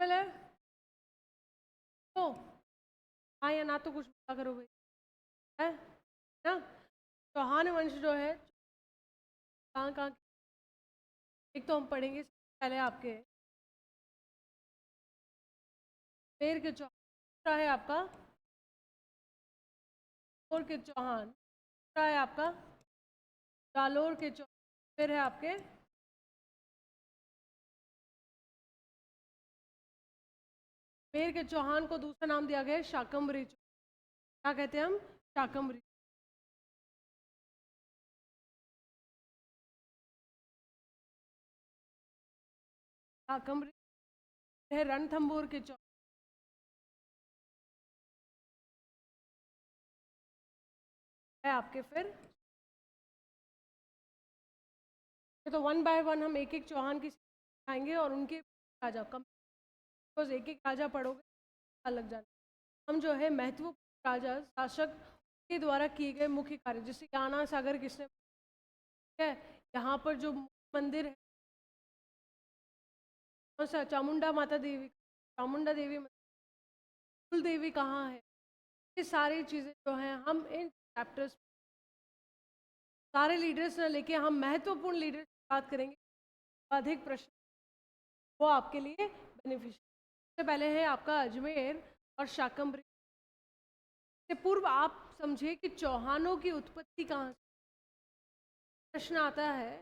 है तो हाँ या ना तो कुछ बोला करो भाई, है ना। चौहान वंश जो है कहाँ कहाँ, एक तो हम पढ़ेंगे पहले आपके पेड़ के चौहान, दूसरा है आपका और के चौहान, दूसरा है आपका जालोर के चौहान, फिर है आपके पेड़ के चौहान को दूसरा नाम दिया गया है शाकंभरी चौहान। क्या कहते हैं हम? शाकंभरी। शाकंभरी है रणथंभौर के चौहान है आपके। फिर ये तो वन बाय वन हम एक एक चौहान की आएंगे और उनके राजा कम, रोज एक एक राजा पढ़ोगे अलग जाना। हम जो है महत्वपूर्ण राजा शासक के द्वारा किए गए मुख्य कार्य, जैसे याना सागर किसने, ठीक है, यहाँ पर जो मंदिर है कौन सा, चामुंडा माता देवी, चामुंडा देवी कुल देवी कहाँ है, ये सारी चीज़ें जो हैं हम इन चैप्टर्स सारे लीडर्स ने लेके हम महत्वपूर्ण लीडर्स की बात करेंगे। अधिक प्रश्न वो आपके लिए बेनिफिशियल। सबसे पहले है आपका अजमेर और शाकंभरी। से पूर्व आप समझे कि चौहानों की उत्पत्ति कहाँ से, प्रश्न आता है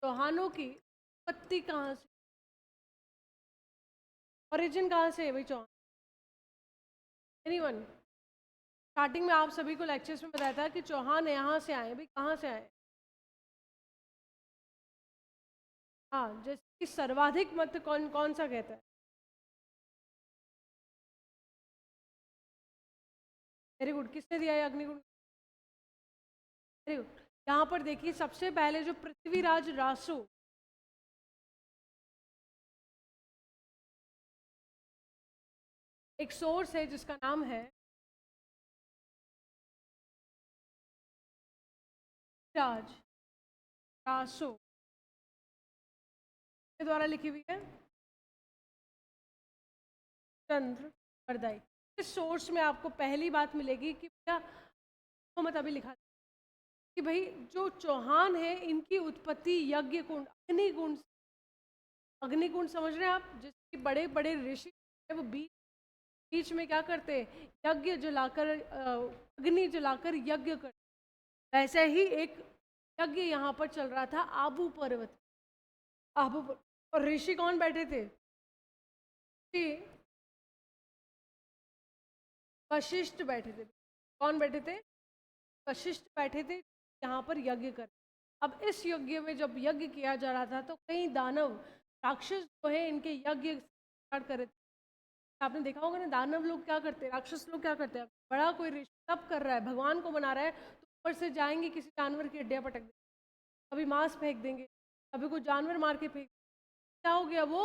चौहानों की उत्पत्ति कहाँ से, ओरिजिन कहाँ से है भाई चौहान? एनीवन? स्टार्टिंग में आप सभी को लेक्चर्स में बताया था कि चौहान यहाँ से आए, भाई कहाँ से आए? हाँ, जैसे कि सर्वाधिक मत कौन कौन सा कहता है? वेरी गुड, किसने दिया है अग्निकुंड? Very good. यहाँ पर देखिए सबसे पहले जो पृथ्वीराज रासो, एक सोर्स है जिसका नाम है राज रासो के द्वारा लिखी हुई है चंद्र वरदाई। इस सोर्स में आपको पहली बात मिलेगी कि भैया तो मत अभी लिखा कि भाई जो चौहान है इनकी उत्पत्ति यज्ञ कुंड अग्निकुंड, अग्निकुंड समझ रहे हैं आप, जिसके बड़े बड़े ऋषि है वो बीच बीच में क्या करते हैं, यज्ञ जलाकर अग्नि जलाकर यज्ञ करते। ऐसे ही एक यज्ञ यहाँ पर चल रहा था आबू पर्वत, आबू और ऋषि कौन बैठे थे? ऋषि वशिष्ठ बैठे थे। कौन बैठे थे? वशिष्ठ बैठे थे यहाँ पर यज्ञ कर। अब इस यज्ञ में जब यज्ञ किया जा रहा था तो कई दानव राक्षस जो है इनके यज्ञ स्टार्ट कर रहे थे। आपने देखा होगा ना दानव लोग क्या करते हैं, राक्षस लोग क्या करते हैं, बड़ा कोई ऋषि तप कर रहा है भगवान को मना रहा है तो ऊपर से जाएंगे किसी जानवर की हड्डियाँ पटक देंगे, कभी मांस फेंक देंगे, कभी कोई जानवर मार के फेंक, क्या हो गया वो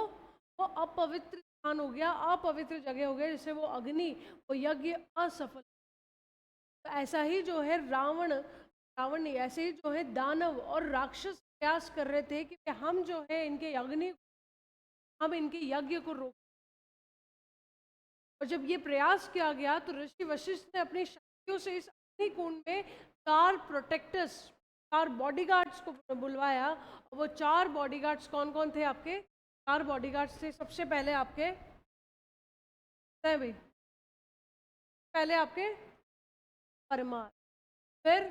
अपवित्र स्थान हो गया, अपवित्र जगह हो गया, जिससे वो अग्नि वो यज्ञ असफल। तो ऐसा ही जो है रावण, रावण नहीं, ऐसे ही जो है दानव और राक्षस प्रयास कर रहे थे कि हम जो है इनके अग्नि, हम इनके यज्ञ को रोक। और जब ये प्रयास किया गया तो ऋषि वशिष्ठ ने अपनी शक्तियों से इस अग्नि कुंड में 4 प्रोटेक्टर्स, 4 बॉडीगार्ड्स को बुलवाया। और वो 4 बॉडीगार्ड्स कौन कौन थे आपके? 4 बॉडीगार्ड्स थे सबसे पहले आपके भाई, पहले आपके परमार, फिर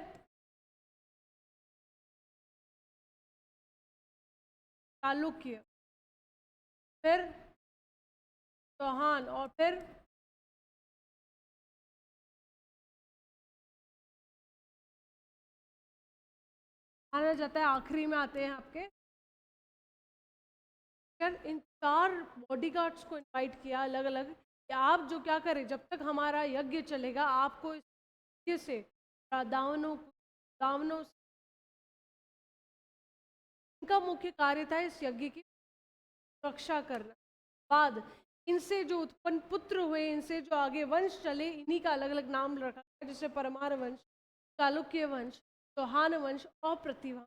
चालुक्य, फिर चौहान और फिर माना जाता है आखिरी में आते हैं आपके। फिर इन 4 बॉडीगार्ड्स को इनवाइट किया अलग अलग कि आप जो क्या करें, जब तक हमारा यज्ञ चलेगा आपको इस यज्ञ से दावनों दावनों इनका मुख्य कार्य था इस यज्ञ की रक्षा करना। बाद इनसे जो उत्पन्न पुत्र हुए, इनसे जो आगे वंश चले, इन्हीं का अलग अलग नाम रखा गया, जैसे परमार वंश, चालुक्य वंश, चौहान वंश और प्रतिभा।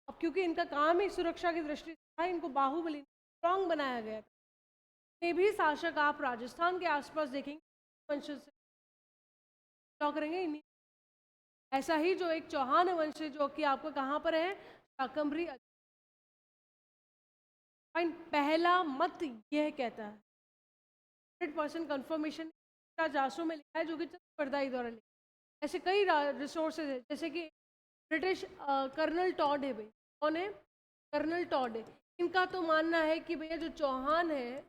अब क्योंकि इनका काम ही सुरक्षा की दृष्टि से था, इनको बाहुबली स्ट्रांग बनाया गया था। में भी शासक आप राजस्थान के आसपास देखेंगे वंश से बिलोंग करेंगे इन्हीं। ऐसा ही जो एक चौहान वंश है जो कि आपको कहाँ पर है, शाकंभरी। पहला मत यह कहता है, 100% कंफर्मेशन जासू में लिखा है जो कि चंद्रवरदाई द्वारा लिखा। ऐसे कई रिसोर्सेज है, जैसे कि ब्रिटिश कर्नल टॉड है, भाई कौन है, कर्नल टॉड है। इनका तो मानना है कि भैया जो चौहान है,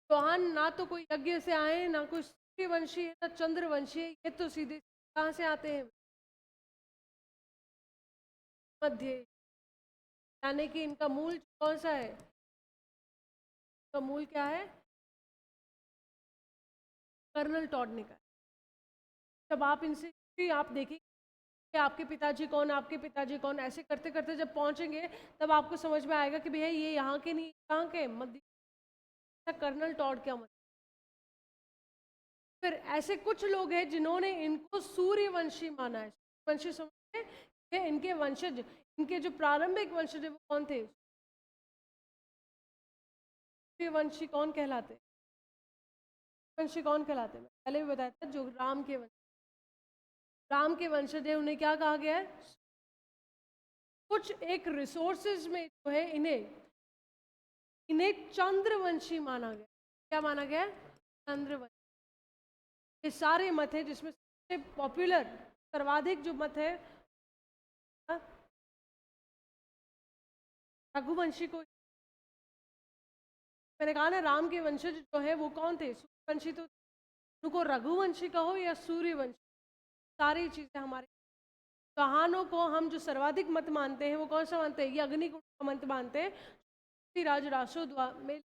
चौहान ना तो कोई यज्ञ से आए, ना कोई सूर्यवंशी है, ना चंद्रवंशी है, ये तो सीधे कहाँ से आते हैं, मध्य। यानी कि इनका मूल कौन सा है, इनका मूल क्या है, कर्नल टॉड ने कहा। जब आप इनसे भी आप देखेंगे कि आपके पिताजी कौन, आपके पिताजी कौन, ऐसे करते करते जब पहुंचेंगे तब आपको समझ में आएगा कि भैया ये यहाँ के नहीं, कहाँ के, मध्य। कर्नल टॉड क्या मतलब। फिर ऐसे कुछ लोग हैं जिन्होंने इनको सूर्यवंशी माना है। वंशी समझते हैं? ये इनके वंशज, इनके जो प्रारंभिक वंशज है वो कौन थे, सूर्यवंशी कौन कहलाते, वंशी कौन कहलाते हैं, पहले भी बताया था, जो राम के वंश, राम के वंशज है उन्हें क्या कहा गया है। कुछ एक रिसोर्सेज में जो है इन्हें इन्हें चंद्रवंशी माना गया। क्या माना गया, चंद्रवंशी। ये सारे मत हैं जिसमें सबसे पॉपुलर, सर्वाधिक जो मत है हाँ, रघुवंशी को। मैंने कहा ना राम के वंशज जो है वो कौन थे, सूर्यवंशी। तो उनको रघुवंशी कहो या सूर्यवंशी, सारी चीजें हमारे कहानों को हम जो सर्वाधिक मत मानते हैं वो कौन सा मानते हैं, ये अग्निकुंड का मत मानते हैं। राज रासो में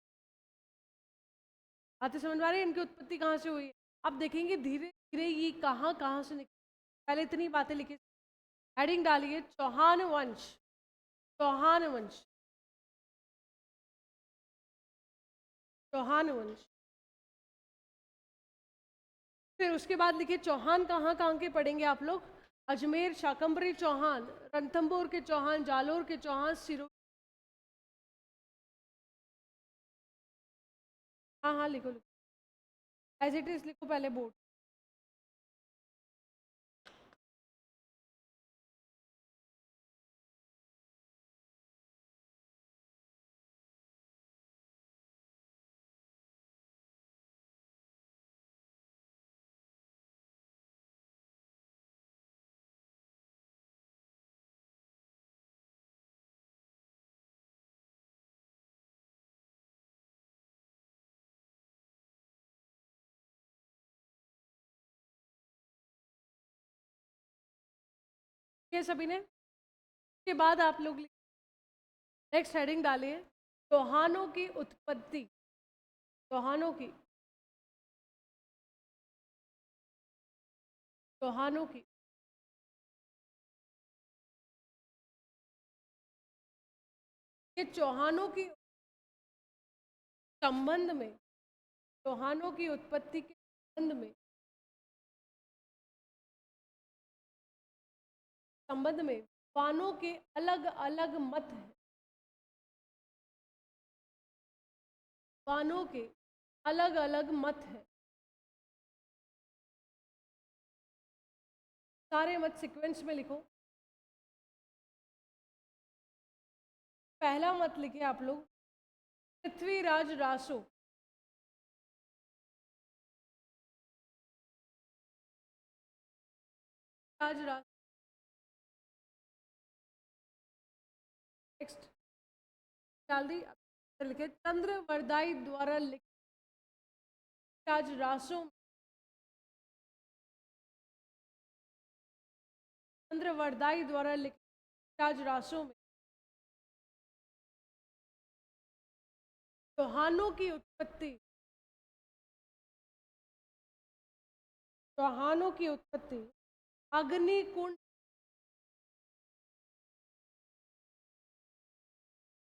बातें समझ में आ रही है, इनकी उत्पत्ति कहाँ से हुई है। आप देखेंगे धीरे धीरे ये कहाँ कहाँ से निकली। पहले इतनी बातें लिखी, हेडिंग डालिए चौहान वंश, चौहान वंश, चौहान वंश। फिर उसके बाद लिखिए चौहान कहाँ कहाँ के पढ़ेंगे आप लोग, अजमेर शाकंभरी चौहान, रणथंभौर के चौहान, जालोर के चौहान, सिरो। हाँ हाँ लिखो लिखो, एज इट इज लिखो पहले बोर्ड। ये सभी ने, उसके बाद आप लोग नेक्स्ट हेडिंग डालिए चौहानों की उत्पत्ति, चौहानों की, चौहानों की, ये चौहानों की संबंध में, चौहानों की उत्पत्ति के संबंध में वानों के अलग अलग मत हैं, वानों के अलग अलग मत हैं। सारे मत सीक्वेंस में लिखो। पहला मत लिखे आप लोग पृथ्वीराज रासो, राज रासो। नेक्स्ट डाल दी, लिखे चंद्रवरदाई द्वारा लिखित राज रासो, चंद्रवरदाई द्वारा लिखित राज रासो में चौहानों की उत्पत्ति, चौहानों की उत्पत्ति अग्निकुंड,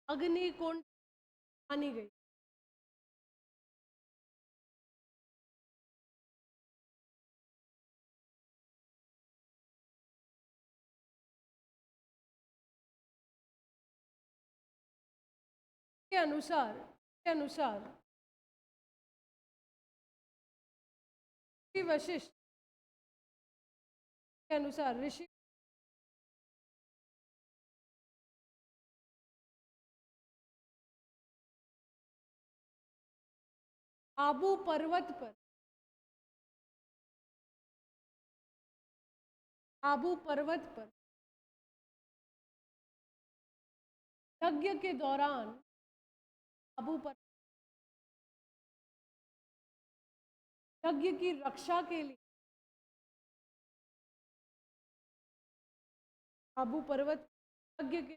अग्निकुंड मानी गई। के अनुसार ऋषि वशिष्ठ के अनुसार ऋषि आबू पर्वत पर, आबू पर्वत पर यज्ञ के दौरान, आबू पर यज्ञ की रक्षा के लिए आबू पर्वत यज्ञ के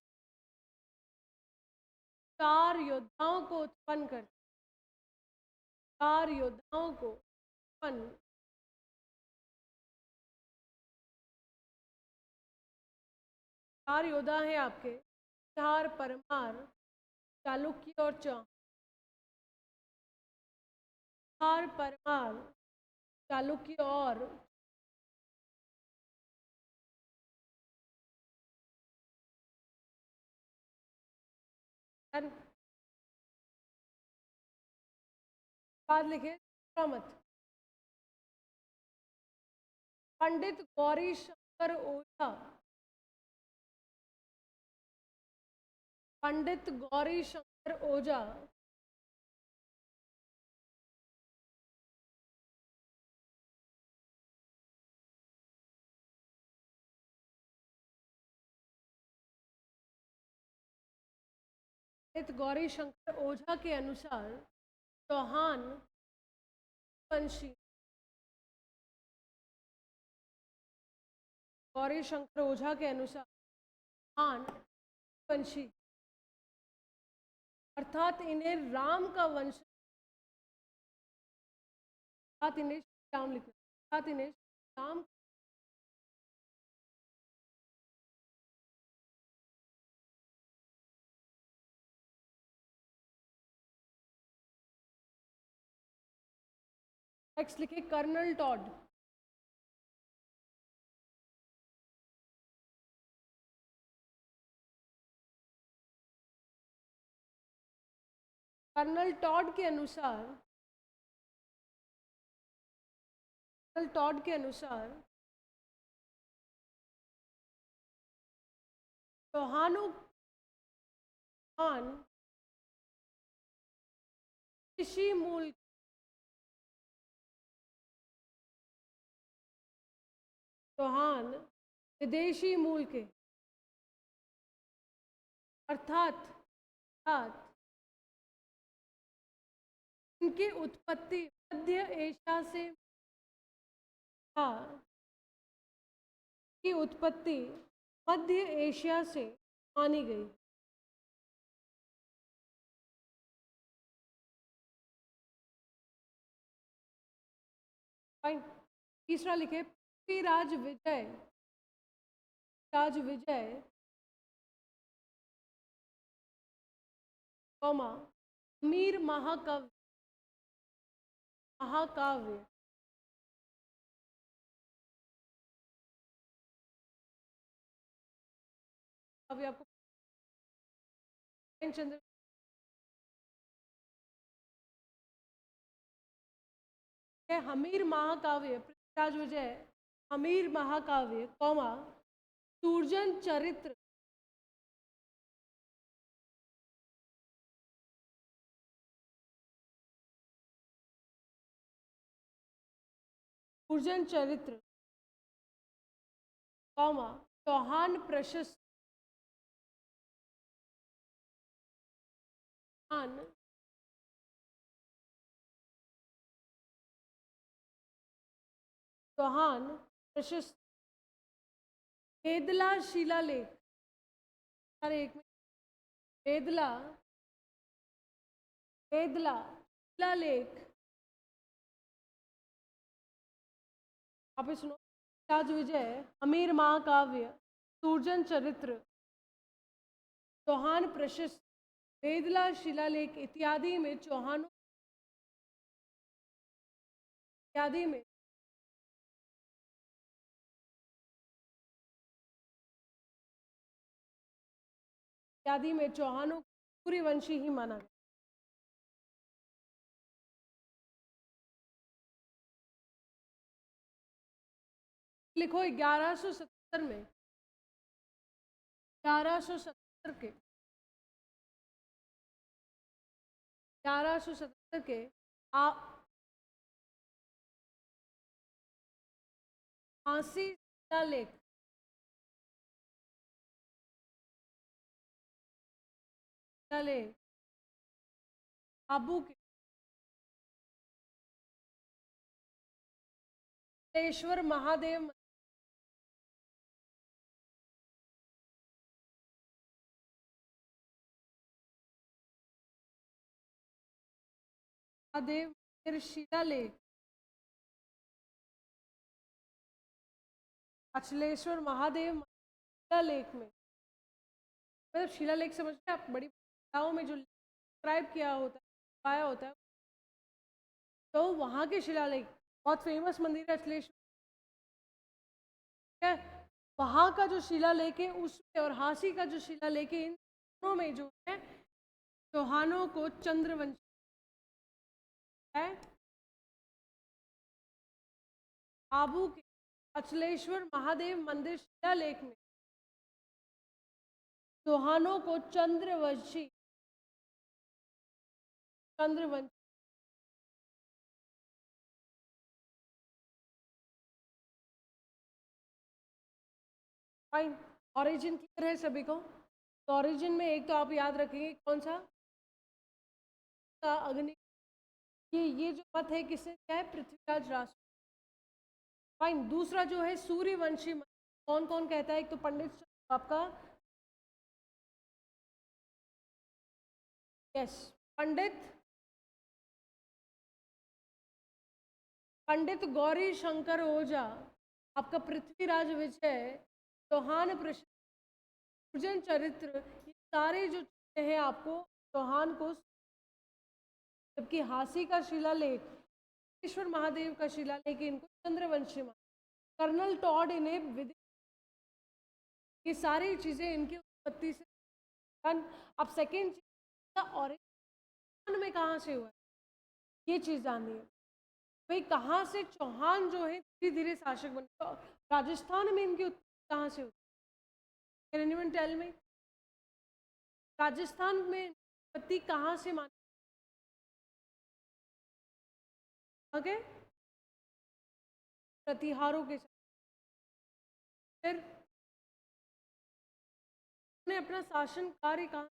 4 योद्धाओं को उत्पन्न कर, 4 योद्धाओं को उत्पन्न, 4 योद्धा हैं आपके, बिहार, परमार, चालुक्य और चौहान। बिहार, परमार, चालुक्य और बाद लिखे मत। पंडित गौरी शंकर ओझा, पंडित गौरी शंकर ओझा पंडित गौरी शंकर ओझा के अनुसार चौहान वंशी, गौरी शंकर ओझा के अनुसार चौहान वंशी, अर्थात इन्हें राम का वंश, अर्थात इन्हें राम लिखो, अर्थात इन्हें राम। नेक्स्ट लिखे कर्नल टॉड, कर्नल टॉड के अनुसार, कर्नल टॉड के अनुसार चौहानों चौहान कृषि मूल, चौहान विदेशी मूल के, अर्थात अर्थात इनकी उत्पत्ति मध्य एशिया से, की उत्पत्ति मध्य एशिया से मानी गई। फाइन। तीसरा लिखे पृथ्वीराज विजय, राज विजय कौमा मीर महाकाव्य, महाकाव्य अभी आपको चंद्र हमीर महाकाव्य, पृथ्वीराज विजय हमीर महाकाव्य कौमा सूर्जन चरित्र, सूर्जन चरित्र कौमा चौहान प्रशस्त, चौहान प्रशस्त, वेदला शिलालेख, अरे एक मिनट, वेदला, वेदला शिलालेख, आप ही सुनो, राज विजय अमीर महाकाव्य, सूर्जन चरित्र, चौहान प्रशस्त, वेदला शिलालेख इत्यादि में चौहानों, इत्यादि में चौहानों पूरी वंशी ही माना गया। लिखो 1170 में, 1170 के 1170 के फांसी शिलालेख, शिलालेख आबू के शिलेश्वर महादेव महादेव मंदिर शिलालेख, अचलेश्वर महादेव शिलालेख में, मतलब शिलालेख समझते हैं आप, बड़ी गाँव में जो डिस्क्राइब किया होता है, पाया होता है, तो वहाँ के शिलालेख बहुत फेमस मंदिर है अचलेश्वर, ठीक है। वहाँ का जो शिलालेख है उसमें और हांसी का जो शिलालेख है, इन दोनों में जो है चौहानों को चंद्रवंशी है। आबू के अचलेश्वर महादेव मंदिर शिलालेख में चौहानों को Chandravanshi, Chandravanshi fine. Origin clear है सभी को? तो ऑरिजिन में एक तो आप याद रखेंगे कौन सा, का अग्नि, ये जो मत है किसने क्या है, पृथ्वीराज राष्ट्र। फाइन। दूसरा जो है सूर्यवंशी मत, कौन कौन कहता है, एक तो पंडित आपका, यस, पंडित पंडित गौरी शंकर ओझा, आपका पृथ्वीराज विजय, चौहान प्रजन चरित्र, ये सारे जो चीजें हैं आपको चौहान को, जबकि हांसी का शिलालेख, ईश्वर महादेव का शिलालेख, इनको चंद्रवंशी मान, कर्नल टॉड इन्हें विधि, ये सारी चीजें इनकी उत्पत्ति से। अब सेकेंड चीज, ऑरिजिन में कहाँ से हुआ है, ये चीज जाननी है भाई, कहाँ से चौहान जो है धीरे धीरे शासक बने, तो राजस्थान में इनकी उत्पत्ति कहाँ से हुई, can anyone tell me, Rajasthan में उत्पत्ति कहाँ से मानी, ओके, प्रतिहारों के साथ। फिर उन्होंने अपना शासन कार्य कहाँ,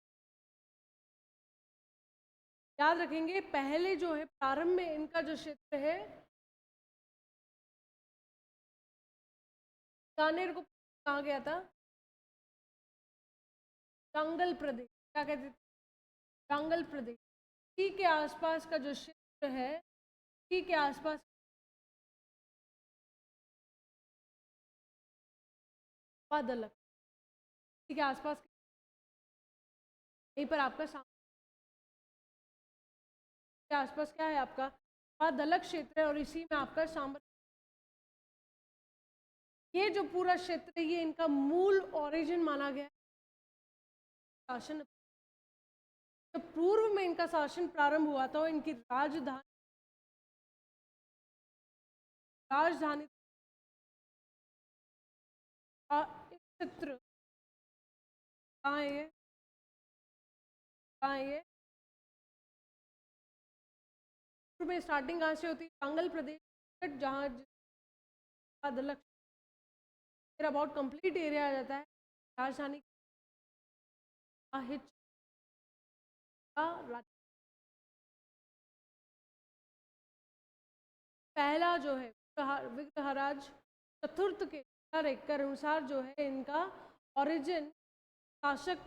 याद रखेंगे पहले जो है प्रारंभ में इनका जो क्षेत्र है, बीकानेर को कहा गया था, जंगल प्रदेश, क्या कहते थे, जंगल प्रदेश, इसी के आसपास का जो क्षेत्र है, इसी के आसपास दलक, इसी के आसपास, यहीं पर आपका के आसपास क्या है आपका दलक क्षेत्र है, और इसी में आपका सांबर, ये जो पूरा क्षेत्र है ये इनका मूल ओरिजिन माना गया है शासन। तो पूर्व में इनका शासन प्रारंभ हुआ था, इनकी राजधानी, राजधानी क्षेत्र कहाँ है ये, कहाँ है ये, पूर्व में स्टार्टिंग कहाँ से होती है, जंगल प्रदेश, जहाँ दलक फिर अबाउट कंप्लीट एरिया आ जाता है, राजधानी पहला जो है विग्रहराज चतुर्थ के अनुसार जो है इनका ओरिजिन, शासक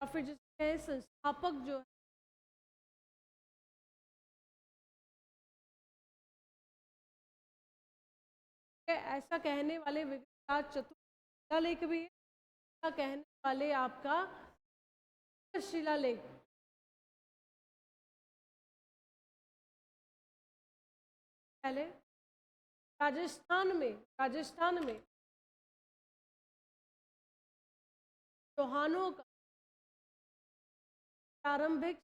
और फिर जिसके संस्थापक जो है, ऐसा कहने वाले विग्रहराज चतुर्थ शिलालेख भी है, ऐसा कहने वाले आपका शिलालेख, पहले राजस्थान में चौहानों का प्रारंभिक,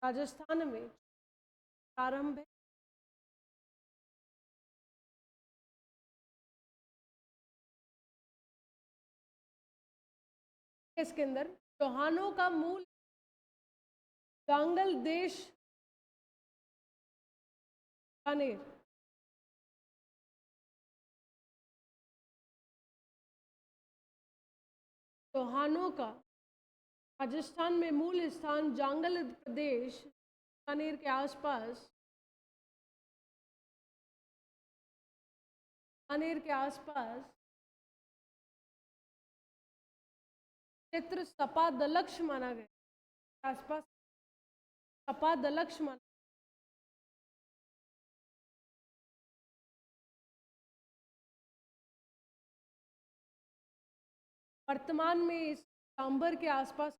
राजस्थान में प्रारंभिक इसके अंदर चौहानों का मूल जांगल देश बीकानेर। चौहानों का राजस्थान में मूल स्थान जांगल प्रदेश बीकानेर के आसपास, बीकानेर के आसपास क्षेत्र सपा दलक्ष माना गया। आसपास सपा दलक्ष माना। वर्तमान में इस सांभर के आसपास,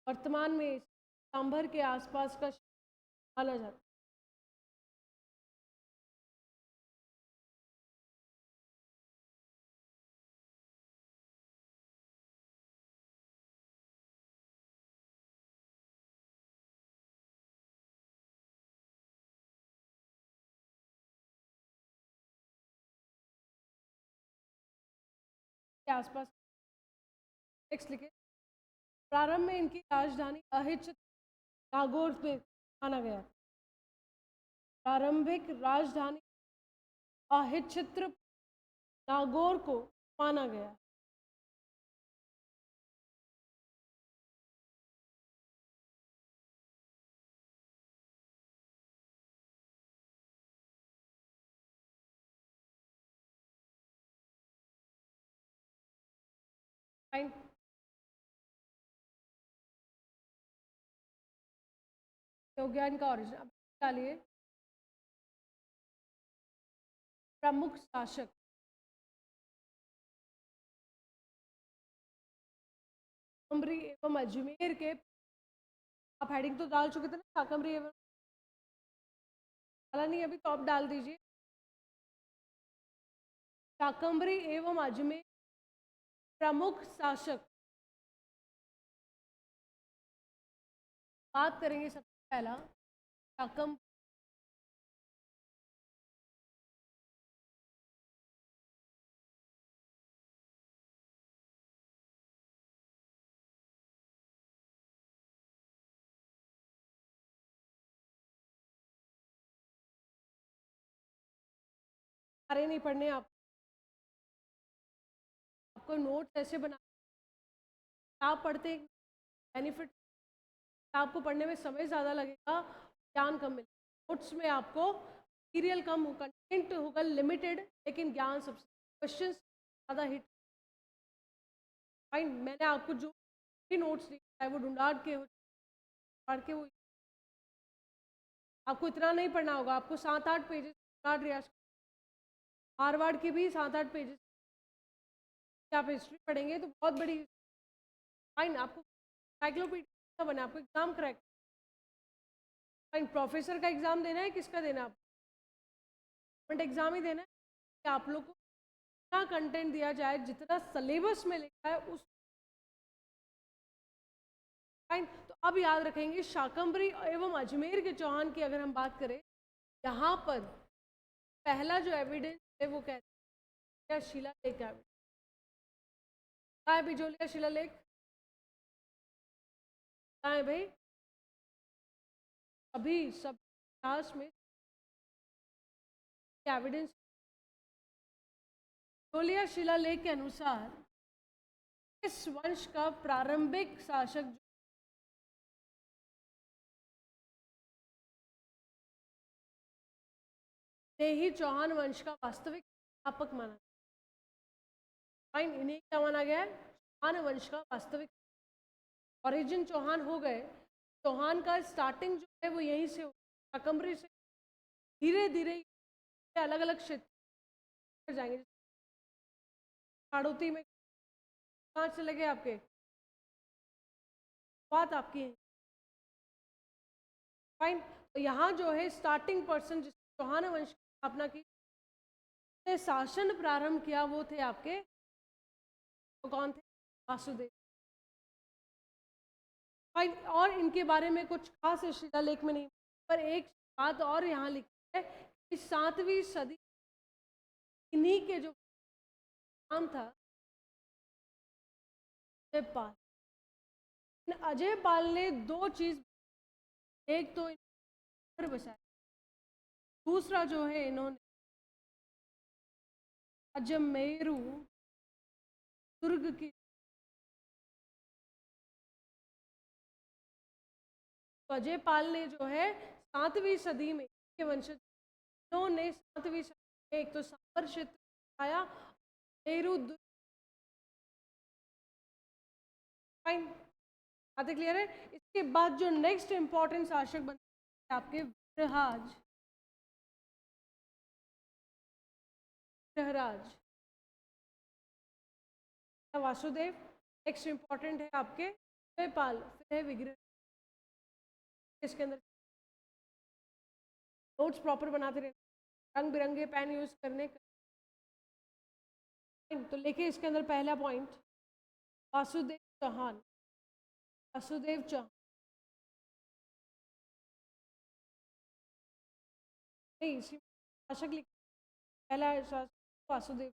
वर्तमान में सांभर के आसपास का माना जाता है। के आसपास नेक्स्ट लिखे। प्रारंभ में इनकी राजधानी अहिच्छत्र नागौर में माना गया। प्रारंभिक राजधानी अहिच्छत्र नागौर को माना गया। फाइन। ज्ञान का ओरिजिन अब डालिए। प्रमुख शासक शाकंभरी एवं अजमेर के, आप हेडिंग तो डाल चुके थे ना, शाकंभरी एवं, डाला नहीं अभी तो आप डाल दीजिए। शाकंभरी एवं अजमेर प्रमुख शासक। बात करेंगे सबसे पहला शाकंभरी सारे नहीं पढ़ने आपको नोट्स ऐसे बना, आप पढ़ते बेनिफिट, आपको पढ़ने में समय ज़्यादा लगेगा, ज्ञान कम मिलेगा। नोट्स में आपको मटीरियल कम होगा, कंटेंट होगा लिमिटेड, लेकिन ज्ञान सबसे, क्वेश्चन ज़्यादा हिट। फाइन, मैंने आपको जो भी नोट्स दिए वो ढूंढाड़ के वो, आपको इतना नहीं पढ़ना होगा, आपको 7-8 पेजेस रियाज, मारवाड़ के भी 7-8 पेजेस। आप हिस्ट्री पढ़ेंगे तो बहुत बड़ी, फाइन, आपको साइक्लोपीडिया बना, आपको एग्जाम क्रैक। फाइन, प्रोफेसर का एग्जाम देना है, किसका देना, आप गवर्नमेंट एग्जाम ही देना है कि आप लोग को इतना कंटेंट दिया जाए जितना सिलेबस में लिखा है उस। फाइन, तो अब याद रखेंगे शाकंभरी एवं अजमेर के चौहान की अगर हम बात करें, यहाँ पर पहला जो एविडेंस है वो कहते हैं शिलालेख का। कहाँ है बिजोलिया शिलालेख, कहाँ है भाई? अभी सब इतिहास में एविडेंस। बिजोलिया शिलालेख के अनुसार इस वंश का प्रारंभिक शासक ने ही चौहान वंश का वास्तविक स्थापक माना। फाइन, इन्हें क्या माना गया है? चौहान वंश का वास्तविक ओरिजिन चौहान हो गए। चौहान का स्टार्टिंग जो है वो यहीं से, शाकंभरी से धीरे धीरे अलग अलग क्षेत्र जाएंगे। हाड़ौती में कहाँ से लगे आपके, बात आपकी है। फाइन, तो यहाँ जो है स्टार्टिंग पर्सन जिसने चौहान वंश की स्थापना की, शासन प्रारंभ किया, वो थे आपके, वो कौन थे? वासुदेव। फाइन, और इनके बारे में कुछ खास शिलालेख में नहीं, पर एक बात और यहाँ लिखी है कि 7वीं सदी इन्हीं के जो नाम था अजय पाल। अजय पाल ने दो चीज, एक तो घर बसाया, दूसरा जो है इन्होंने अजमेरू दुर्ग की। तो अजय पाल ने जो है 7वीं सदी में के वंशज, इन्होंने 7वीं सदी में एक तो सांबर क्षेत्र आया, मेरू दुर्ग। फाइन, बातें क्लियर है। इसके बाद जो नेक्स्ट इंपॉर्टेंट शासक बनते हैं आपके वीरराज। वीरराज वासुदेव, नेक्स्ट इंपॉर्टेंट है आपके जयपाल, फिर है विग्रह। इसके अंदर नोट्स प्रॉपर बनाते रहे, रंग बिरंगे पेन यूज करने का। तो लेके इसके अंदर पहला पॉइंट वासुदेव चौहान। वासुदेव चौहान नहीं, शासक लिख, पहला शासक वासुदेव।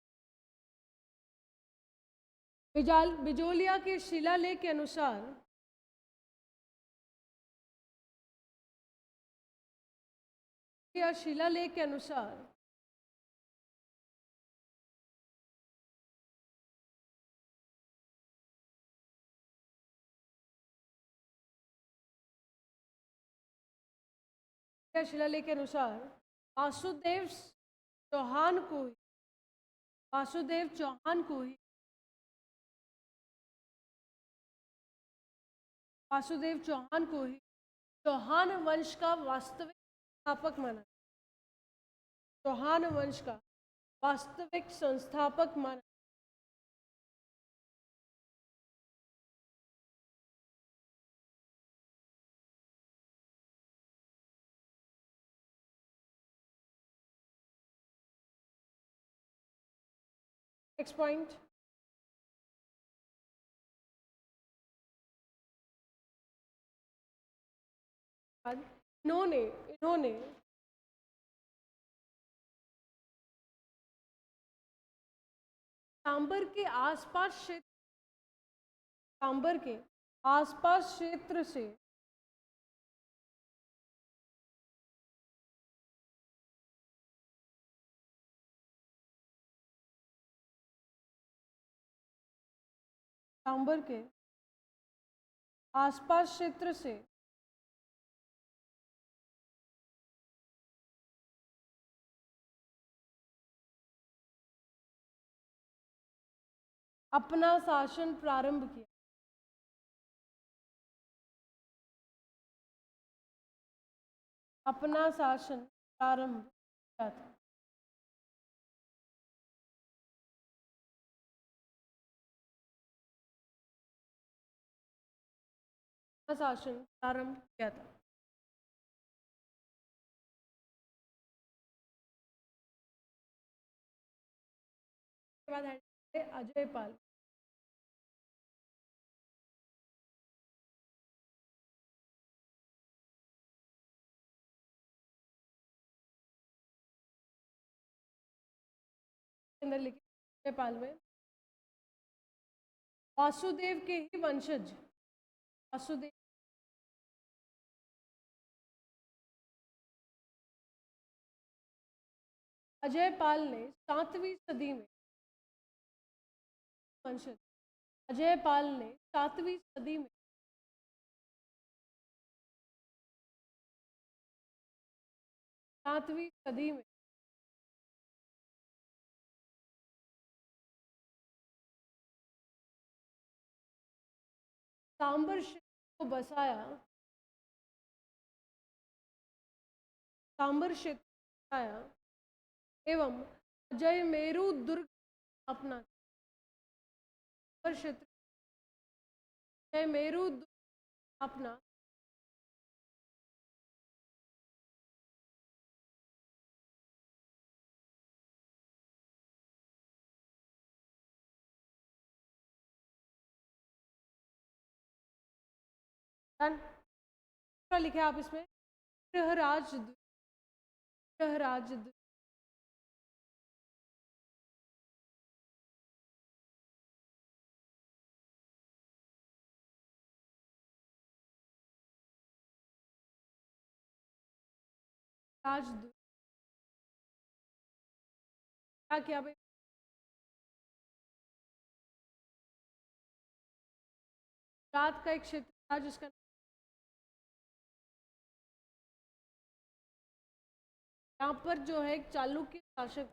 बिजोलिया के शिलालेख के अनुसार, या शिलालेख के अनुसार शिलालेख के अनुसार वासुदेव चौहान को ही, वासुदेव चौहान को ही, वासुदेव चौहान को ही चौहान वंश का वास्तविक संस्थापक माना। चौहान वंश का वास्तविक संस्थापक माना। नेक्स्ट पॉइंट, इन्होंने इन्होंने सांबर के आसपास क्षेत्र, सांबर के आसपास क्षेत्र से सांबर के आसपास क्षेत्र से अपना शासन प्रारंभ किया। अपना शासन प्रारंभ किया था। शासन प्रारंभ किया था। उसके बाद है अजय पाल। अंदर लिखे अजय पाल में वासुदेव के ही वंशज, वासुदेव अजय पाल ने 7वीं सदी में वंशज, अजय पाल ने 7वीं सदी में 7वीं सदी में सांबर क्षेत्र को बसाया, सांबर क्षेत्र को बसाया एवं अजय मेरू दुर्ग अपना क्षेत्र, अजय मेरू दुर्ग अपना लिखे आप इसमें गृहराज, गृहराज राजद्वीप क्या किया भाई? गुजरात का एक क्षेत्र था जिसका यहाँ पर जो है एक चालुक्य शासक,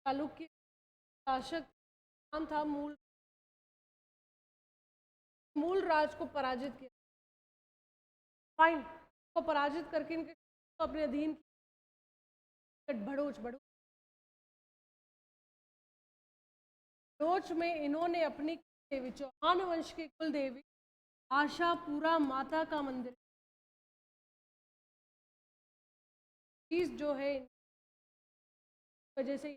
चालुक्य शासक नाम था मूल राज को पराजित किया। फाइन को पराजित करके इनके को अपने अधीन भड़ोच भड़ोच भड़ोच में इन्होंने अपनी देवी चौहान वंश की कुल देवी आशापुरा माता का मंदिर चीज जो है वजह से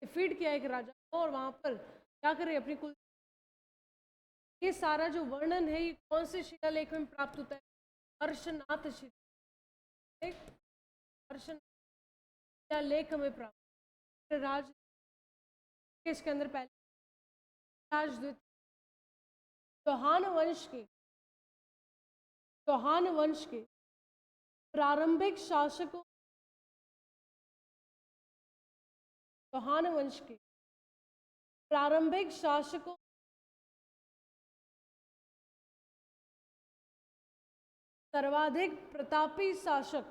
डिफीट किया एक राजा को और वहां पर क्या करे अपनी कुल। ये सारा जो वर्णन है ये कौन से शिलालेख में प्राप्त होता है? हर्षनाथ शिलालेख, हर्षनाथ शिलालेख हमें प्राप्त। राज इसके अंदर पहले राजद्वितीय चौहान वंश के प्रारंभिक शासकों, चौहान वंश के प्रारंभिक शासकों सर्वाधिक प्रतापी शासक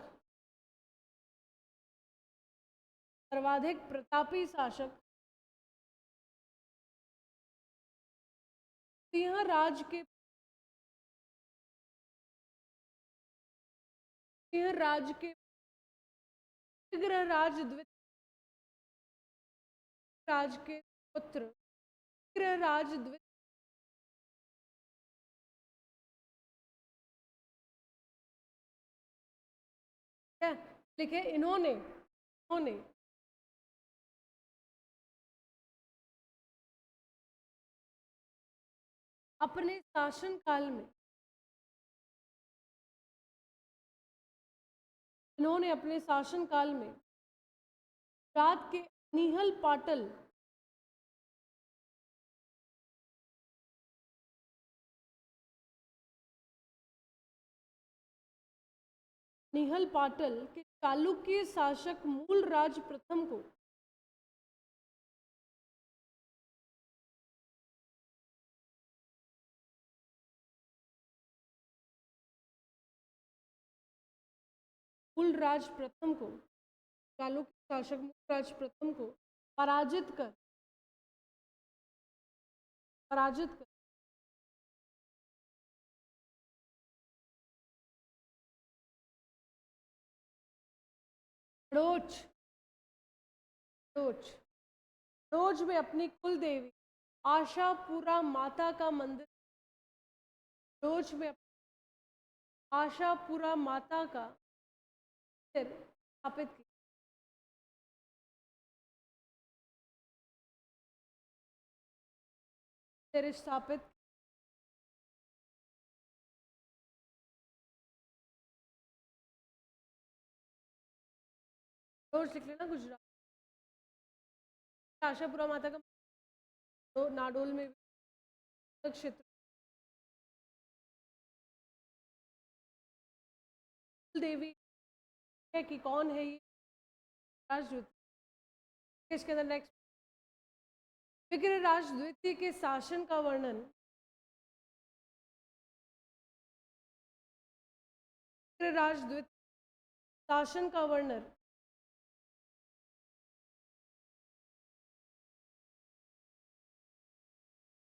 सिंह राज के विग्रहराज द्वितीय राज के पुत्र विग्रहराज द्वितीय लिखे इन्होंने अपने शासन काल में गुजरात के निहल पाटल के चालुक्य शासक मूल राज प्रथम को चालुक्य शासक मूलराज प्रथम को पराजित कर भड़ोच में अपनी कुल देवी आशापुरा माता का मंदिर स्थापित किया। स्थापित रोज लिख लेना गुजरात आशापुरा माता का तो नाडोल में क्षेत्र देवी है कि कौन है ये राजद्वितीय। इसके अंदर नेक्स्ट विग्रहराज द्वितीय के शासन का वर्णन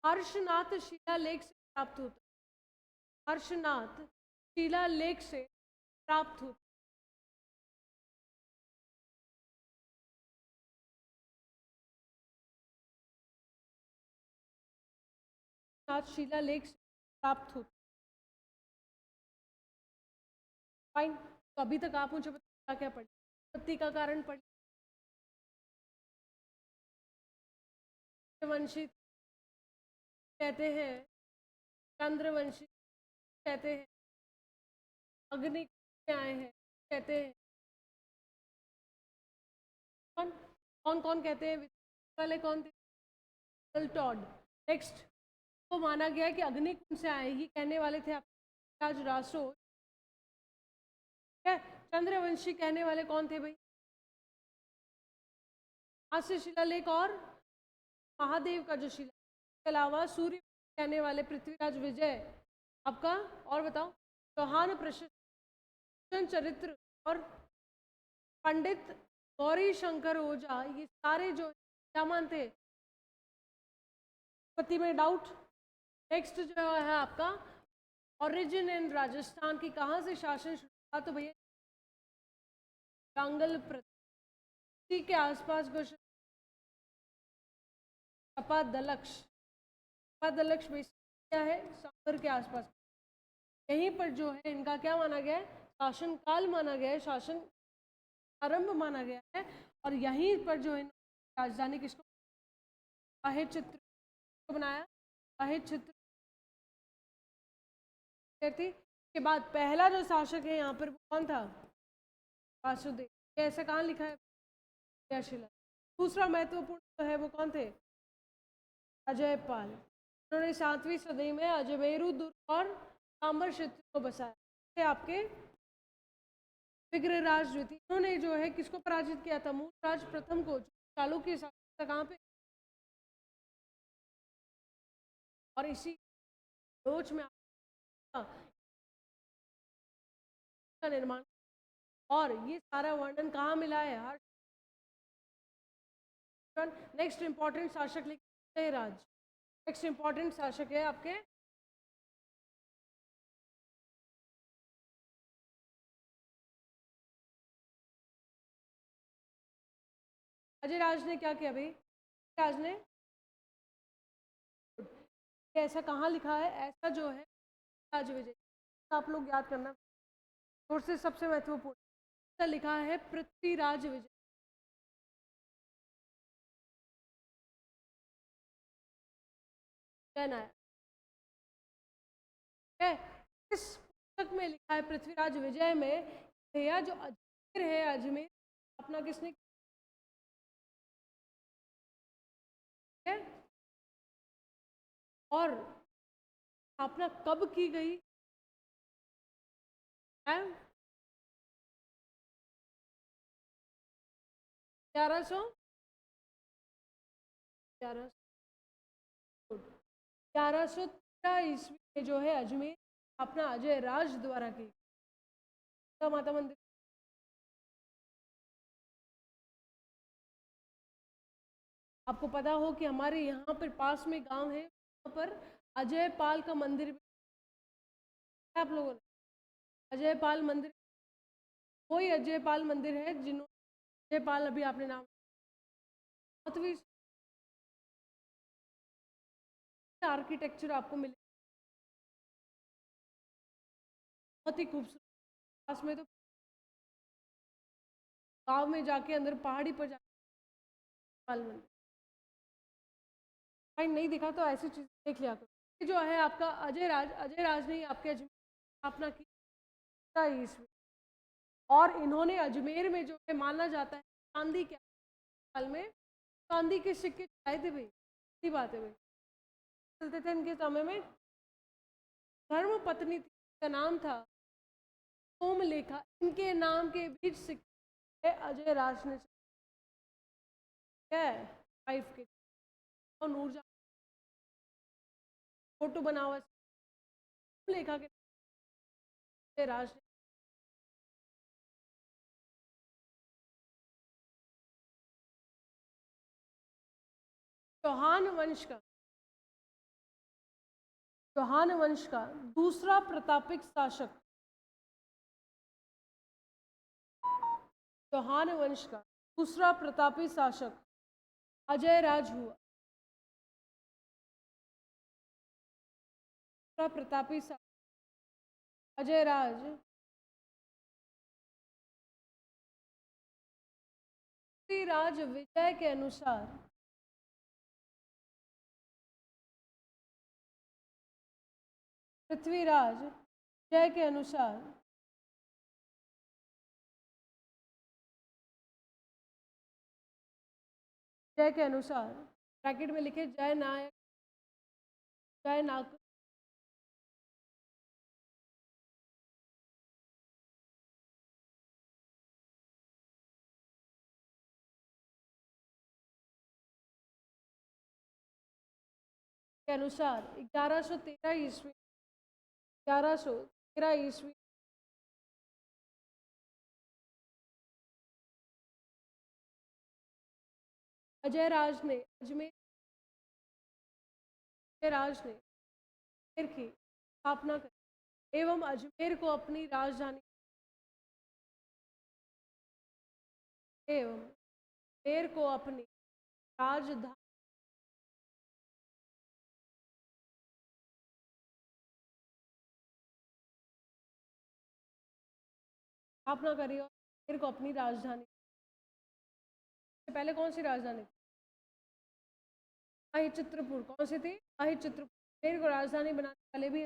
हर्षनाथ शिलालेख से प्राप्त होता फाइन। तो अभी तक आप मुझे बता क्या पढ़े? उत्पत्ति का कारण पढ़ वंशी कहते हैं, चंद्रवंशी कहते हैं, अग्नि से आए हैं कहते हैं। कौन कौन कहते हैं? वाले कौन थे? टॉड। नेक्स्ट को माना गया कि अग्नि से आए ही कहने वाले थे आप पृथ्वीराज रासो, ठीक है। चंद्रवंशी कहने वाले कौन थे भाई? हास्य शिलालेख और महादेव का जो शिला, इसके अलावा सूर्य कहने वाले पृथ्वीराज विजय आपका, और बताओ, चौहान प्रशस्ति चरित्र और पंडित गौरी शंकर ओझा, ये सारे जो क्या मानते हैं? पति में डाउट। नेक्स्ट जो है आपका ओरिजिन इन राजस्थान की कहाँ से शासन शुरू हुआ? तो भैया कांगल पृथ्वी के आसपास को दलक्ष क्या है? सागर के आसपास। यहीं पर जो है इनका क्या माना गया है? शासन काल माना गया है, शासन आरंभ माना गया है। और यहीं पर जो है राजधानी किसको? अहिर चित्र को बनाया, अहिर चित्र थी। के बाद पहला जो शासक है यहाँ पर वो कौन था? वासुदेव। ये ऐसा कहाँ लिखा है? शिला। दूसरा महत्वपूर्ण जो है वो कौन थे? अजयपाल। उन्होंने 7वीं सदी में अजमेरू दुर्ग और सांबर क्षेत्र को बसाया। आपके विग्रहराज द्वितीय, उन्होंने जो है किसको पराजित किया था? मूलराज प्रथम को, चालुक्य शासक था। कहाँ पे? और इसी रोच में का निर्माण, और ये सारा वर्णन कहाँ मिला है? हर नेक्स्ट इंपॉर्टेंट शासक लिखते राज। नेक्स्ट इंपॉर्टेंट शासक है आपके अजय राज ने क्या किया भाई? राज ने ऐसा कहाँ लिखा है? ऐसा जो है राज विजय, आप लोग याद करना सोर्सेस सबसे महत्वपूर्ण। लिखा है पृथ्वीराज विजय। आया है इस पुस्तक में लिखा है पृथ्वीराज विजय में, भैया जो अजमेर है, अजमेर अपना किसने है? और स्थापना कब की गई है? 1100 1113 ईस्वी में जो है अजमेर अपना अजय राज द्वारा की माता मंदिर। आपको पता हो कि हमारे यहाँ पर पास में गांव है, वहाँ पर अजय पाल का मंदिर भी, आप लोगों ने अजय पाल मंदिर, वही अजय पाल मंदिर है जिन्होंने अजय पाल, अभी आपने नाम, आर्किटेक्चर आपको मिले, बहुत ही खूबसूरत। पास में तो गांव में जाके अंदर पहाड़ी पर जाके पाल मंदिर नहीं दिखा तो ऐसी चीज देख लिया करो। ये जो है आपका अजय राज ने आपके अजमेर स्थापना की ईस्वी, और इन्होंने अजमेर में जो है माना जाता है चांदी के साल में चांदी के सिक्के चढ़ाए थे भाई। सही बात है भाई, चलते थे इनके समय में। धर्म पत्नी का नाम था सोमलेखा, इनके नाम के बीच सिक्के अजय राज ने वाइफ के और नूरजहां फोटो बना हुआ लेखा के राज ने। चौहान वंश का दूसरा प्रतापिक शासक, चौहान वंश का दूसरा प्रतापी शासक अजय राज हुआ। दूसरा प्रतापी शासक अजय राज पृथ्वीराज विजय के अनुसार, पृथ्वीराज विजय के अनुसार जय के अनुसार, ब्रैकेट में लिखे जय नायक, जय नाग के अनुसार 1113 ईस्वी 1113 ईस्वी अजय राज ने अजमेर राज ने अजमेर की स्थापना करी एवं अजमेर को अपनी राजधानी एवं अजमेर को अपनी राजधानी स्थापना करी और अजमेर को अपनी राजधानी। पहले कौन सी राजधानी थी? माही चित्रपुर। कौन सी थी? माही चित्रपुर। अजमेर को राजधानी बनाने वाले भी।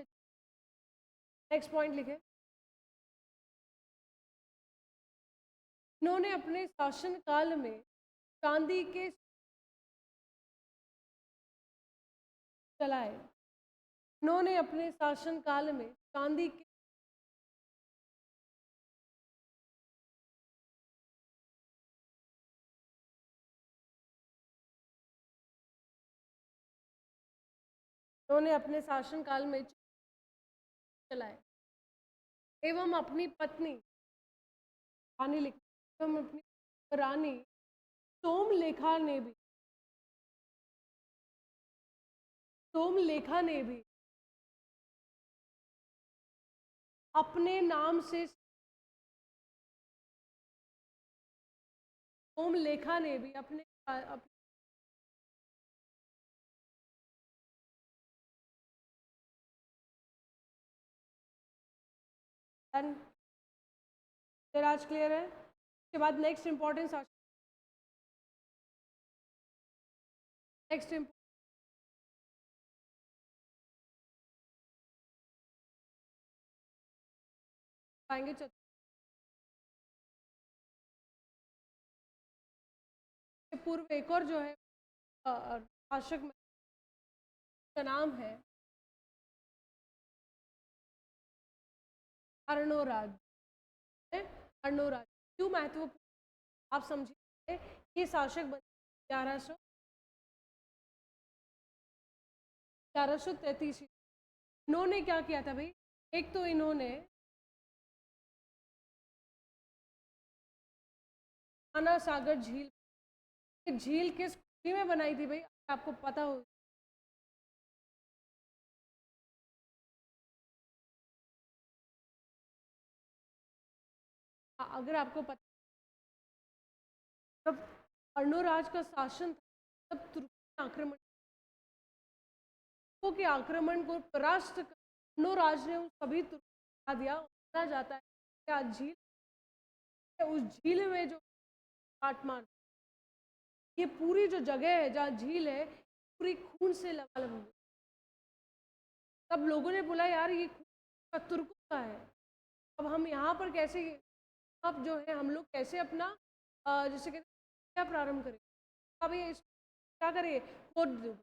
नेक्स्ट पॉइंट लिखे। इन्होंने अपने शासन काल में चांदी के चलाए। इन्होंने अपने शासन काल में चांदी के इन्होंने अपने शासन काल में चलाए एवं अपनी पत्नी रानी लिखी एवं अपनी रानी सोमलेखा ने भी अपने नाम से सोमलेखा ने भी अपने आज क्लियर है। उसके बाद नेक्स्ट इंपॉर्टेंस नेक्स्ट आएंगे पूर्व एक और जो है शासक का नाम है अर्णोराज। अर्णोराज क्यों महत्वपूर्ण आप समझिए। ये शासक बने 1133। इन्होंने क्या किया था भाई? एक तो इन्होंने आना सागर झील झील किस खुशी में बनाई थी भाई? आपको पता हो। अगर आपको पता तब अर्णोराज का शासन था तब तुर्की आक्रमण के आक्रमण को परास्त अर्णोराज ने उस सभी तुर्की दिया। माना जाता है कि आज झील उस झील में जो काटमान ये पूरी जो जगह है जहाँ झील है पूरी खून से लबालब हो गई। तब लोगों ने बोला यार ये खून तुर्कों का है, अब हम यहाँ पर कैसे अब जो है हम लोग कैसे अपना जैसे कहते क्या प्रारंभ करें। अब ये क्या करें? खोद दो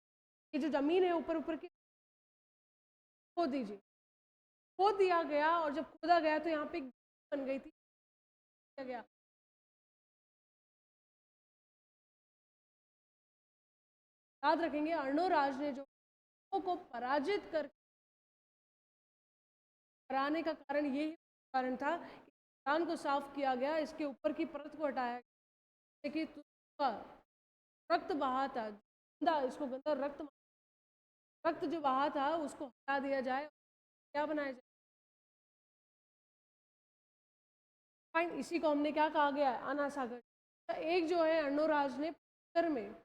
ये जो जमीन है ऊपर ऊपर की खोद दीजिए। खोद दिया गया और जब खोदा गया तो यहाँ पे एक बन गई थी गया। याद रखेंगे अर्णोराज ने जो को पराजित कर कराने का कारण यही कारण था कि मैदान को साफ किया गया, इसके ऊपर की परत को हटाया गया कि रक्त बहा था गंदा, इसको गंदा रक्त जो बहा था उसको हटा दिया जाए। क्या बनाया जाए? फाइन। इसी को हमने क्या कहा गया है? आना सागर। एक जो है अर्णोराज ने उत्तर में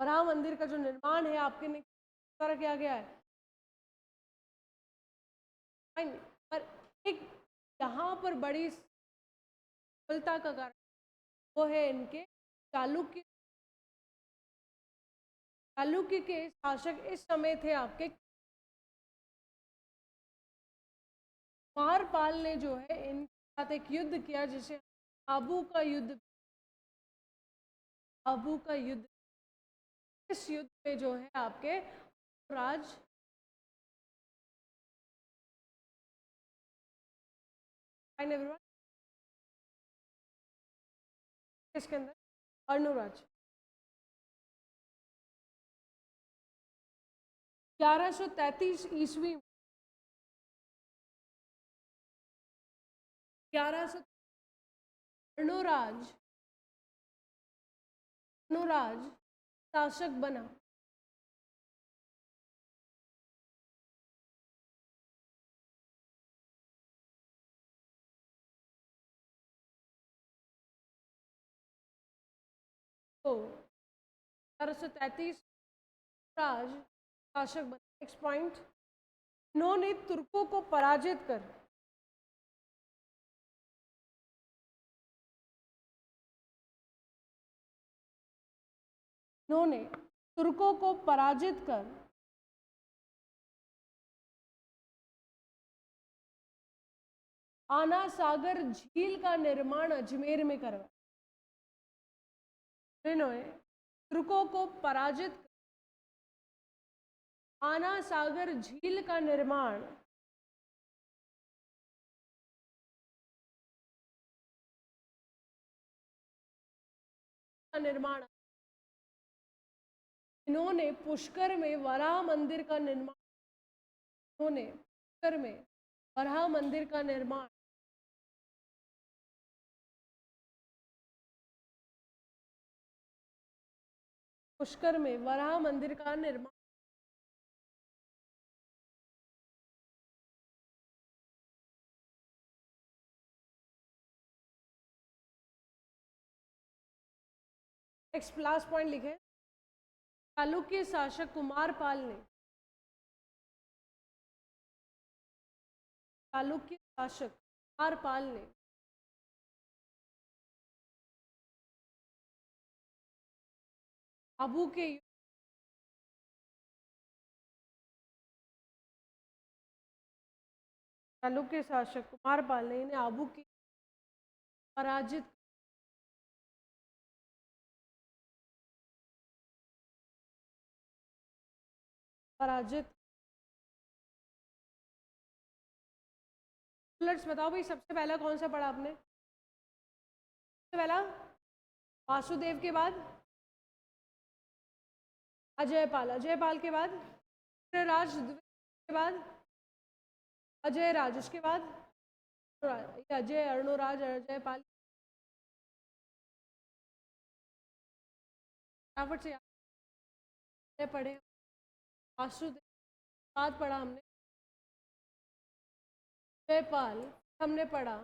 वराह मंदिर का जो निर्माण है आपके द्वारा किया गया है। फाइन। पर एक यहाँ पर बड़ी सफलता का कारण वो है इनके चालुक्य के शासक इस समय थे आपके कुमारपाल ने जो है इनके साथ एक युद्ध किया जिसे आबू का युद्ध। इस युद्ध में जो है आपके राज फाइन एवरीवन। इसके अंदर अर्णोराज 1133 ईस्वी 1100 अर्णोराज अर्णोराज शासक बना। तो 1133 राज शासक बना। नेक्स्ट पॉइंट, इन्होंने तुर्कों को पराजित कर इन्होंने तुर्कों को पराजित कर आना सागर झील का निर्माण अजमेर में करवाया। इन्होंने तुर्कों को पराजित कर आना सागर झील का निर्माण इन्होंने पुष्कर में वराह मंदिर का निर्माण इन्होंने पुष्कर में वराह मंदिर का निर्माण पुष्कर में वराह मंदिर का निर्माण नेक्स्ट लास्ट पॉइंट लिखे, चालुक्य शासक कुमारपाल ने चालुक्य शासक कुमारपाल ने आबू के चालुक्य शासक कुमारपाल ने इन्हें आबू की पराजित पराजित बुलेट्स बताओ भाई, सबसे पहला कौन सा पढ़ा आपने? सबसे पहला वासुदेव के बाद अजयपाल, अजयपाल के बाद राज के बाद अजय राज, उसके बाद अजय अर्णोराज अजयपाल फटाफट से पढ़े। वासुदेव बाद पढ़ा हमने जयपाल, हमने पढ़ा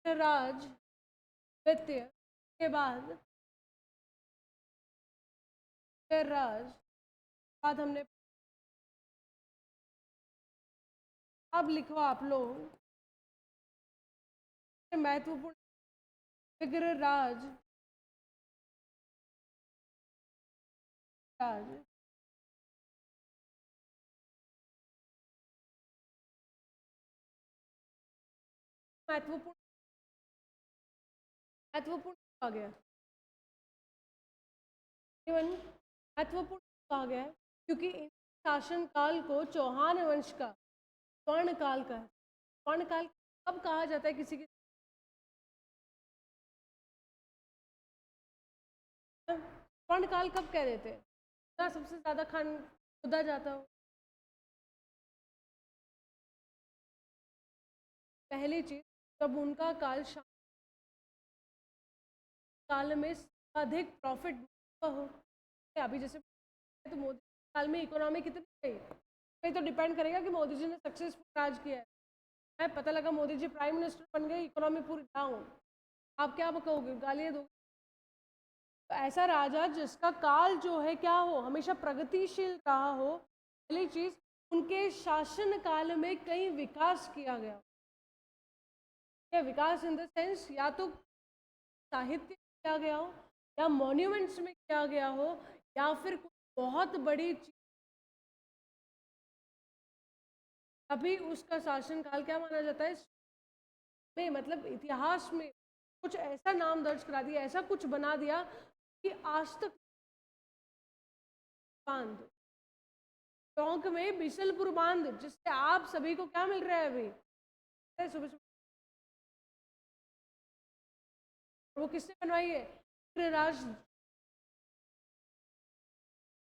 राज द्वितीय के बाद राज बाद हमने। अब लिखो आप लोग महत्वपूर्ण विग्रह राज राज महत्वपूर्ण महत्वपूर्ण आ गया, महत्वपूर्ण कहा गया है क्योंकि इन शासन काल को चौहान वंश का स्वर्ण काल का है। स्वर्ण काल कब कहा जाता है किसी के? स्वर्ण काल कब कह देते हैं? सबसे ज्यादा खान खुदा जाता हो, पहली चीज जब उनका काल काल में अधिक प्रॉफिट हो। अभी जैसे तो मोदी काल में इकोनॉमी कितनी गई, कहीं तो डिपेंड करेगा कि मोदी जी ने सक्सेसफुल राज किया है। पता लगा मोदी जी प्राइम मिनिस्टर बन गए, इकोनॉमी पूरी डाउन, आप क्या कहोगे? गालियाँ दोगे? तो ऐसा राजा जिसका काल जो है क्या हो, हमेशा प्रगतिशील रहा हो। पहली चीज, उनके शासन काल में कई विकास किया गया। विकास इन द सेंस या तो साहित्य किया गया हो या मॉन्यूमेंट्स में किया गया हो या फिर बहुत बड़ी चीज, अभी उसका शासनकाल क्या माना जाता है में, मतलब इतिहास में कुछ ऐसा नाम दर्ज करा दिया, ऐसा कुछ बना दिया कि आज तक बांध टोंक में बिशलपुर बांध, जिससे आप सभी को क्या मिल रहा है अभी सुबह वो किसने बनवाई है? इंद्रराज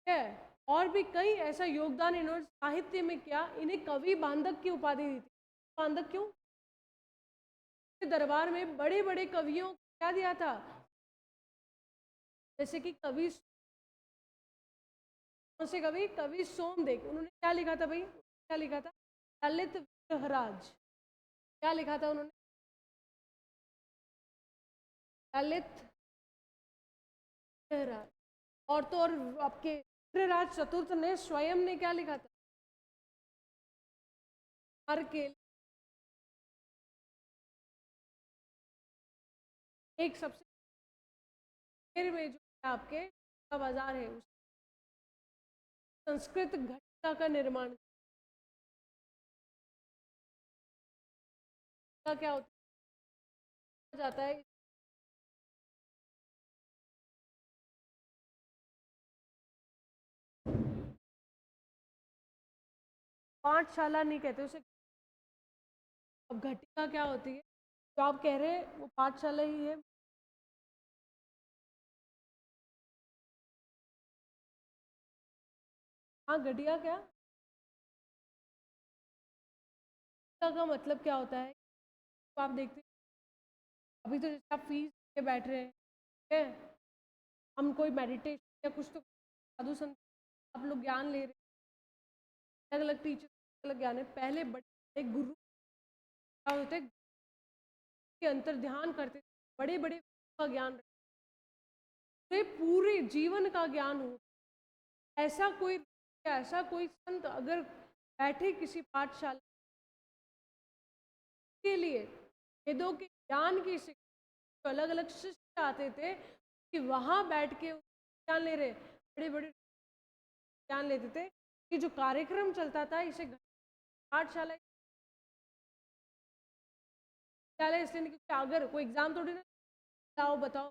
है। और भी कई ऐसा योगदान इन्होंने साहित्य में किया। इन्हें कवि बांधक की उपाधि दी थी। बांधक क्यों? दरबार में बड़े बड़े कवियों को क्या दिया था? जैसे कि कवि, कौन से कवि? कवि सोमदेव। उन्होंने क्या लिखा था भाई? क्या लिखा था? ललित विग्रहराज। क्या लिखा था उन्होंने? ललित विग्रहराज। और तो और आपके विग्रहराज चतुर्थ ने स्वयं ने क्या लिखा था? हर के एक सबसे फिर में जो है आपके का बाजार है, उस संस्कृत घटिका का निर्माण का क्या होता जाता है? पाठशाला नहीं कहते उसे। अब घटिका क्या होती है जो आप कह रहे हैं? वो पाठशाला ही है। हाँ, घटिया क्या? का मतलब क्या होता है? तो आप देखते हैं अभी तो जैसे आप फीस के बैठ रहे हैं, ठीक है, हम कोई मेडिटेशन या कुछ तो साधु संत आप लोग ज्ञान ले रहे हैं, अलग अलग टीचर अलग ज्ञान है। पहले बड़े गुरु क्या होते के अंतर ध्यान करते, बड़े बड़े का ज्ञान रखते, पूरे जीवन का ज्ञान हो। ऐसा कोई संत अगर बैठे किसी पाठशाला के लिए वेदों के ज्ञान की शिक्षा, अलग अलग शिष्य आते थे कि वहां बैठ के ज्ञान ले रहे, बड़े बड़े ज्ञान लेते थे। कि जो कार्यक्रम चलता था इसे पाठशाला विद्यालय इसलिए नहीं, क्योंकि अगर कोई एग्जाम थोड़ी ना लाओ बताओ,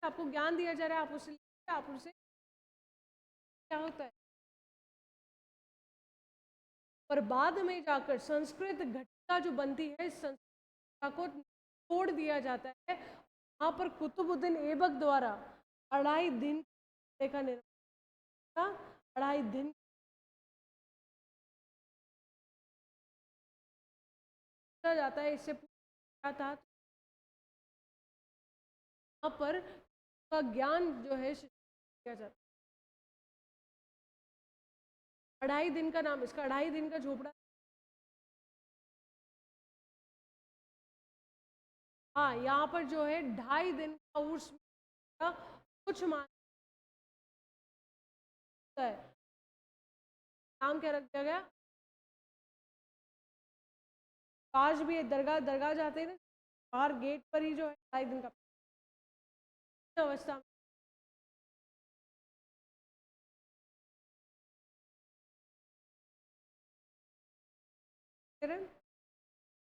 आपको ज्ञान दिया जा रहा है, आप उसे क्या होता है। पर बाद में जाकर संस्कृत घटिका जो बनती है, इस संस्कृत को तोड़ दिया जाता है। वहाँ पर कुतुबुद्दीन ऐबक द्वारा 2.5 दिन का निर्माण, 2.5 दिन किया जाता है। इससे क्या था? वहाँ पर का ज्ञान जो है किया जाता है। 2.5 दिन का नाम, इसका 2.5 दिन का झोपड़ा। हाँ, यहाँ पर जो है 2.5 दिन का उर्स का कुछ मानता है। नाम क्या रख दिया गया? आज भी दरगाह दरगाह जाते हैं ना, बाहर गेट पर ही जो है 2.5 दिन का अवस्था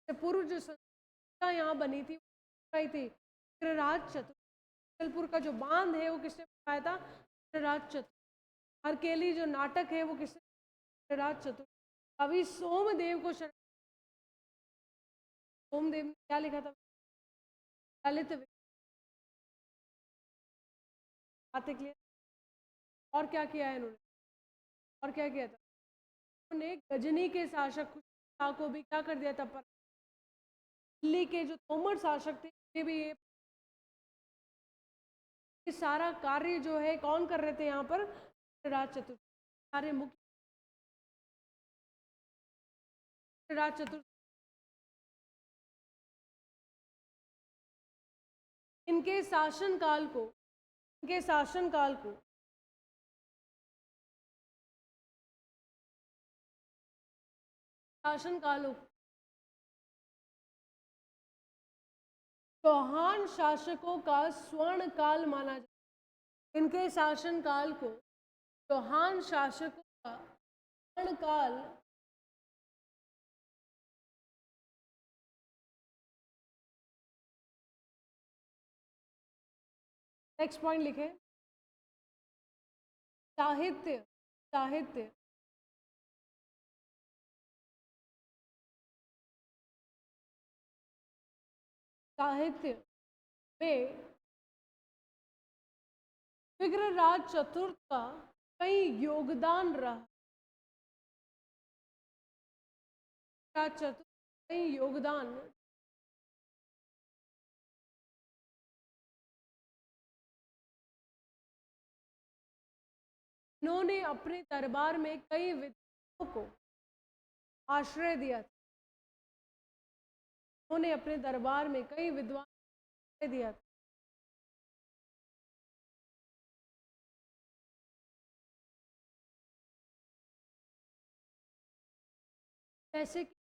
में पूर्व जो संस्था यहाँ बनी थी बनाई थी राज चतुर। जबलपुर का जो बांध है वो किसने बनाया था? राज चतुर। हरकेली जो नाटक है वो किसने? राज चतुर। कवि सोमदेव को सोमदेव ने क्या लिखा था? ललित बातें क्लियर। और क्या किया है इन्होंने? और क्या किया था? उन्होंने गजनी के शासक को भी क्या कर दिया था? पर दिल्ली के जो तोमर शासक थे ये भी ये सारा कार्य जो है कौन कर रहे थे यहाँ पर? राज चतुर। सारे मुख्य राज चतुर। इनके शासनकाल को इनके शासनकाल को शासनकालों चौहान शासकों का स्वर्ण काल माना जाता है। इनके शासनकाल को चौहान शासकों का स्वर्ण काल। नेक्स्ट पॉइंट लिखे। साहित्य साहित्य साहित्य में विग्रहराज चतुर्थ का कई योगदान रहा। विग्रहराज चतुर्थ का कई योगदान इन्होंने अपने दरबार में कई विद्वानों को आश्रय दिया था। उन्होंने अपने दरबार में कई विद्वान आश्रय दिया था। जैसे कि